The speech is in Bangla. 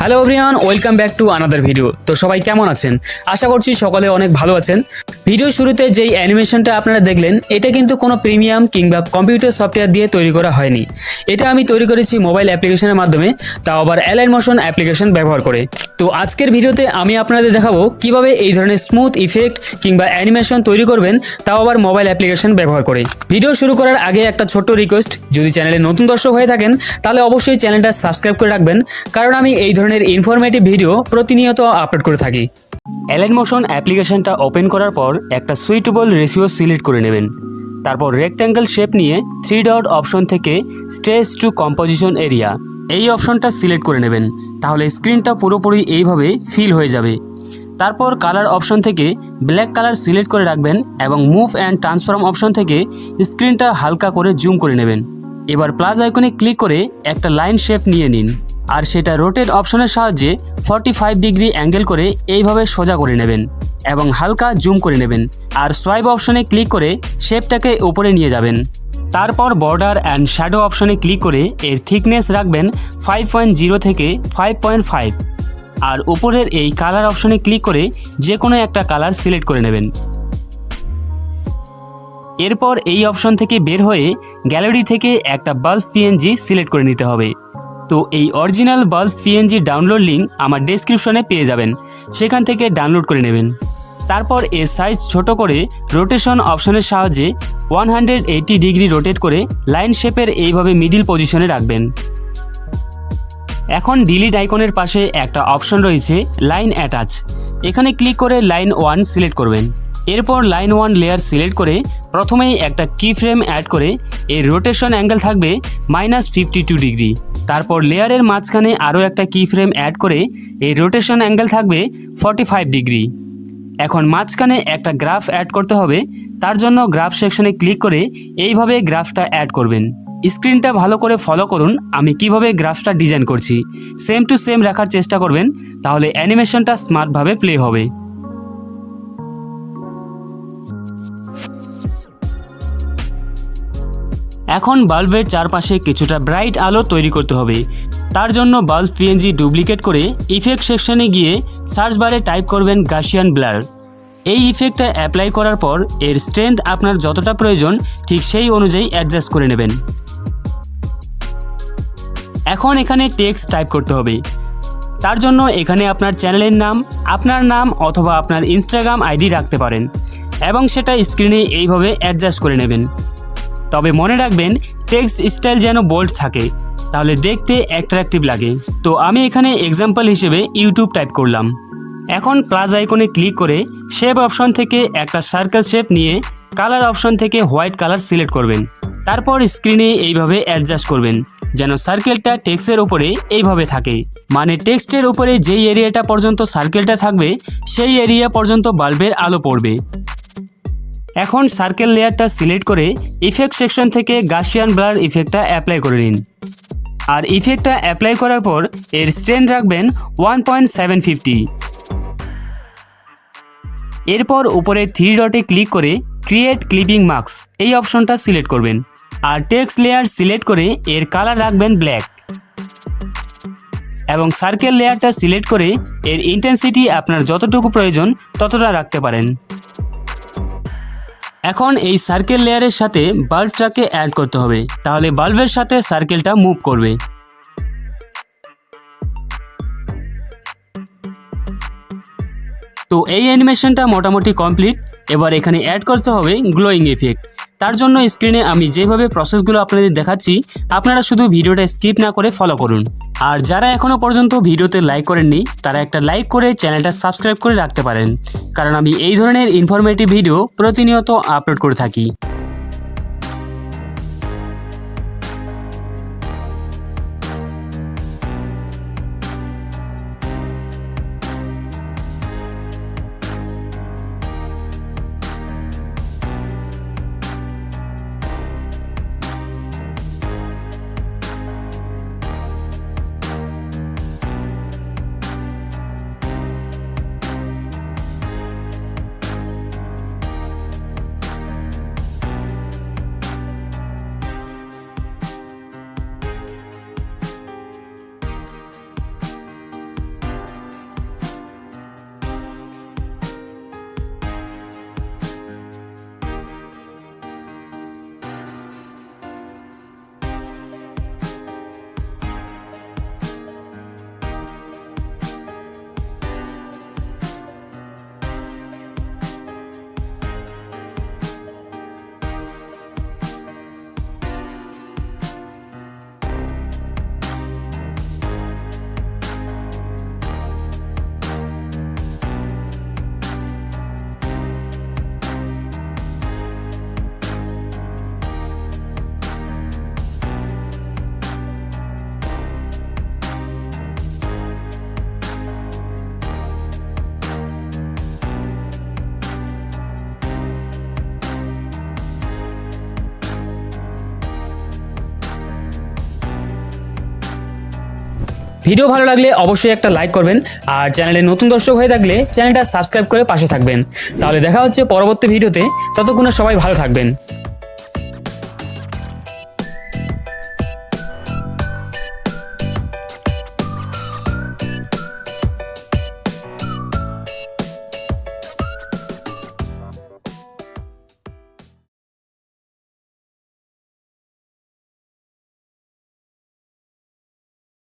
Hello everyone, welcome back to another video. তো সবাই কেমন আছেন? আশা করছি সকলে অনেক ভালো আছেন। ভিডিও শুরুতে যেই অ্যানিমেশনটা আপনারা দেখলেন, এটা কিন্তু কোনো প্রিমিয়াম কিংবা কম্পিউটার সফটওয়্যার দিয়ে তৈরি করা হয়নি। এটা আমি তৈরি করেছি মোবাইল অ্যাপ্লিকেশনের মাধ্যমে, তাও আবার অ্যালাইন মোশন অ্যাপ্লিকেশন ব্যবহার করে। তো আজকের ভিডিওতে আমি আপনাদের দেখাবো কিভাবে এই ধরনের স্মুথ ইফেক্ট কিংবা অ্যানিমেশন তৈরি করবেন, তাও আবার মোবাইল অ্যাপ্লিকেশন ব্যবহার করে। ভিডিও শুরু করার আগে একটা ছোট্ট রিকোয়েস্ট, যদি চ্যানেলে নতুন দর্শক হয়ে থাকেন তাহলে অবশ্যই চ্যানেলটা সাবস্ক্রাইব করে রাখবেন, কারণ আমি এই ধরনের ইনফরমেটিভ ভিডিও প্রতিনিয়ত আপলোড করে থাকি। অ্যালাইন মোশন অ্যাপ্লিকেশনটা ওপেন করার পর একটা সুইটেবল রেশিও সিলেক্ট করে নেবেন। তারপর রেক্ট্যাঙ্গেল শেপ নিয়ে 3 ডট অপশন থেকে স্ট্রেচ টু কম্পোজিশন এরিয়া এই অপশনটা সিলেক্ট করে নেবেন, তাহলে স্ক্রিনটা পুরোপুরি এইভাবে ফিল হয়ে যাবে। তারপর কালার অপশন থেকে ব্ল্যাক কালার সিলেক্ট করে রাখবেন এবং মুভ অ্যান্ড ট্রান্সফর্ম অপশন থেকে স্ক্রিনটা হালকা করে জুম করে নেবেন। এবার প্লাস আইকনে ক্লিক করে একটা লাইন শেপ নিয়ে নিন, আর সেটা রোটেট অপশনের সাহায্যে 45 ডিগ্রি অ্যাঙ্গেল করে এইভাবে সোজা করে নেবেন এবং হালকা জুম করে নেবেন। আর সোয়াইপ অপশনে ক্লিক করে শেপটাকে উপরে নিয়ে যাবেন। তারপর বর্ডার অ্যান্ড শ্যাডো অপশনে ক্লিক করে এর থিকনেস রাখবেন 5.0 থেকে 5.5, আর উপরের এই কালার অপশনে ক্লিক করে যে কোনো একটা কালার সিলেক্ট করে নেবেন। এরপর এই অপশন থেকে বের হয়ে গ্যালারি থেকে একটা বাল্ব পিএনজি সিলেক্ট করে নিতে হবে। তো এই original bulb PNG download link আমার ডেসক্রিপশনে পেয়ে যাবেন, সেখান থেকে ডাউনলোড করে নেবেন। তারপর এর সাইজ ছোট করে রোটেশন অপশনের সাহায্যে 180 ডিগ্রি রোটেট করে লাইন শেপের এইভাবে মিডিল পজিশনে রাখবেন। এখন ডিলিট আইকনের পাশে একটা অপশন রয়েছে লাইন অ্যাটাচ, এখানে ক্লিক করে লাইন 1 সিলেক্ট করবেন। এরপর লাইন 1 লেয়ার সিলেক্ট করে প্রথমেই একটা কি ফ্রেম অ্যাড করে এর রোটেশন অ্যাঙ্গেল থাকবে -52 ডিগ্রি। তারপর লেয়ারের মাঝখানে আরও একটা কি ফ্রেম অ্যাড করে এর রোটেশন অ্যাঙ্গেল থাকবে 45 ডিগ্রি। এখন মাঝখানে একটা গ্রাফ অ্যাড করতে হবে, তার জন্য গ্রাফ সেকশনে ক্লিক করে এইভাবে গ্রাফটা অ্যাড করবেন। স্ক্রিনটা ভালো করে ফলো করুন, আমি কিভাবে গ্রাফটা ডিজাইন করছি। সেম টু সেম রাখার চেষ্টা করবেন, তাহলে অ্যানিমেশনটা স্মার্টভাবে প্লে হবে। এখন বাল্বের চারপাশে কিছুটা ব্রাইট আলো তৈরি করতে হবে। তার জন্য বাল্ব পিএনজি ডুপ্লিকেট করে ইফেক্ট সেকশনে গিয়ে সার্চ বারে টাইপ করবেন গাসিয়ান ব্লার। এই ইফেক্টটা অ্যাপ্লাই করার পর এর স্ট্রেংথ আপনার যতটা প্রয়োজন ঠিক সেই অনুযায়ী অ্যাডজাস্ট করে নেবেন। এখন এখানে টেক্সট টাইপ করতে হবে। তার জন্য এখানে আপনার চ্যানেলের নাম, আপনার নাম অথবা আপনার ইনস্টাগ্রাম আইডি রাখতে পারেন এবং সেটা স্ক্রিনে এইভাবে অ্যাডজাস্ট করে নেবেন। তবে মনে রাখবেন টেক্সট স্টাইল যেন বোল্ড থাকে, তাহলে দেখতে অ্যাট্রাকটিভ লাগে। তো আমি এখানে এক্সাম্পল হিসেবে ইউটিউব টাইপ করলাম। এখন প্লাস আইকনে ক্লিক করে শেপ অপশন থেকে একটা সার্কেল শেপ নিয়ে কালার অপশন থেকে হোয়াইট কালার সিলেক্ট করবেন। তারপর স্ক্রিনে এইভাবে অ্যাডজাস্ট করবেন যেন সার্কেলটা টেক্সটের উপরে এইভাবে থাকে, মানে টেক্সটের উপরে যেই এরিয়াটা পর্যন্ত সার্কেলটা থাকবে সেই এরিয়া পর্যন্ত বাল্বের আলো পড়বে। এখন সার্কেল লেয়ারটা সিলেক্ট করে ইফেক্ট সেকশন থেকে গাসিয়ান ব্লার ইফেক্টটা অ্যাপ্লাই করে নিন। আর ইফেক্টটা অ্যাপ্লাই করার পর এর স্ট্রেন্থ রাখবেন 1.750। এরপর উপরে 3 ডটে ক্লিক করে ক্রিয়েট ক্লিপিং মার্কস এই অপশনটা সিলেক্ট করবেন। আর টেক্সট লেয়ার সিলেক্ট করে এর কালার রাখবেন ব্ল্যাক এবং সার্কেল লেয়ারটা সিলেক্ট করে এর ইন্টেন্সিটি আপনার যতটুকু প্রয়োজন ততটা রাখতে পারেন। এখন এই সার্কেল লেয়ারের সাথে বাল্বটাকে অ্যাড করতে হবে, তাহলে বাল্বের সাথে সার্কেলটা মুভ করবে। তো এই অ্যানিমেশনটা মোটামুটি কমপ্লিট। এবার এখানে অ্যাড করতে হবে গ্লোয়িং ইফেক্ট। তার জন্য স্ক্রিনে আমি যেভাবে প্রসেসগুলো আপনাদের দেখাচ্ছি আপনারা শুধু ভিডিওটা স্কিপ না করে ফলো করুন। আর যারা এখনও পর্যন্ত ভিডিওতে লাইক করেননি তারা একটা লাইক করে চ্যানেলটা সাবস্ক্রাইব করে রাখতে পারেন, কারণ আমি এই ধরনের ইনফরমেটিভ ভিডিও প্রতিনিয়ত আপলোড করে থাকি। ভিডিও ভালো লাগলে অবশ্যই একটা লাইক করবেন, আর চ্যানেলে নতুন দর্শক হয়ে থাকলে চ্যানেলটা সাবস্ক্রাইব করে পাশে থাকবেন। তাহলে দেখা হচ্ছে পরবর্তী ভিডিওতে, ততক্ষণে সবাই ভালো থাকবেন।